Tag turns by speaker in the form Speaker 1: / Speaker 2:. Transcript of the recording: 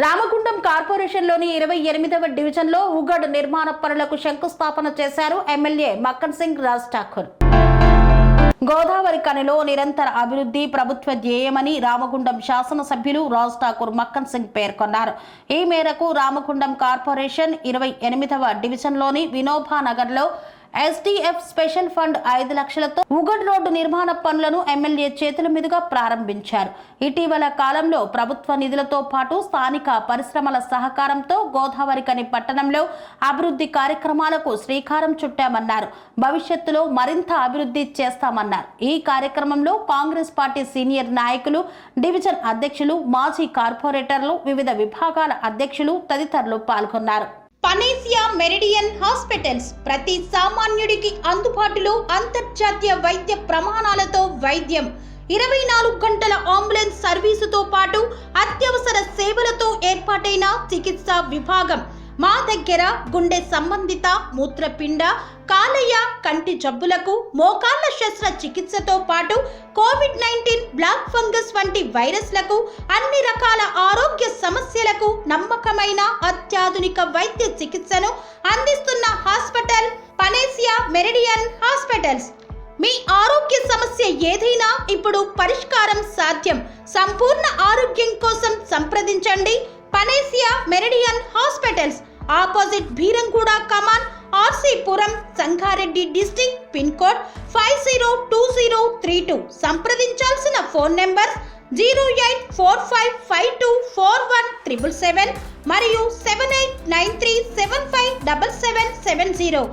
Speaker 1: రామగుండం కార్పొరేషన్లోని 28వ డివిజన్లో ఉగడ్ నిర్మాణ పనులకు శంకుస్థాపన చేశారు ఎమ్మెల్యే మక్కన్ సింగ్ రాజ్ ఠాకూర్. గోదావరి కనిలో నిరంతర అభివృద్ధి ప్రభుత్వ ధ్యేయమని రామగుండం శాసనసభ్యులు రాజ్ ఠాకూర్ మక్కన్ సింగ్ పేర్కొన్నారు. ఈ మేరకు రామగుండం కార్పొరేషన్ 28వ డివిజన్లోని వినోబా నగర్లో SDF స్పెషల్ ఫండ్ 5 లక్షలతో ఉగడ్ రోడ్డు నిర్మాణ పనులను ఎమ్మెల్యే చేతుల మీదుగా ప్రారంభించారు. ఇటీవల కాలంలో ప్రభుత్వ నిధులతో పాటు స్థానిక పరిశ్రమల సహకారంతో గోదావరికని పట్టణంలో అభివృద్ధి కార్యక్రమాలకు శ్రీకారం చుట్టామన్నారు. భవిష్యత్తులో మరింత అభివృద్ధి చేస్తామన్నారు. ఈ కార్యక్రమంలో కాంగ్రెస్ పార్టీ సీనియర్ నాయకులు, డివిజన్ అధ్యక్షులు, మాజీ కార్పొరేటర్లు, వివిధ విభాగాల అధ్యక్షులు తదితరులు పాల్గొన్నారు.
Speaker 2: పనేసియా మెరిడియన్ హాస్పిటల్స్ ప్రతి సామాన్యుడికి అందుబాటులో అంతర్జాతీయ వైద్య ప్రమాణాలతో వైద్యం, 24 గంటల అంబులెన్స్ సర్వీసుతో పాటు అత్యవసర సేవలతో ఏర్పాటైన చికిత్సా విభాగం. మా దగ్గర గుండె సంబంధిత, మూత్రపిండ, కాలేయ, కంటి జబ్బులకు, మోకాళ్ల శస్త్ర చికిత్సతో పాటు COVID-19, బ్లాక్ ఫంగస్ వంటి వైరస్లకు, అన్ని రకాల ఆరోగ్య సమస్యలకు నమ్మకమైన అత్యాధునిక వైద్య చికిత్సను అందిస్తున్న హాస్పిటల్ పనేసియా మెరిడియన్ హాస్పిటల్స్. మీ ఆరోగ్య సమస్య ఏదైనా ఇప్పుడు పరిష్కారం సాధ్యం. సంపూర్ణ ఆరోగ్యం కోసం సంప్రదించండి Panacea Meridian Hospitals, opposite Bheeramguda Kaman, RC Puram, Sangareddy district, pin code 502032. సంప్రదించాల్సిన ఫోన్ నెంబర్ 0845524177 మరియు 7893757770.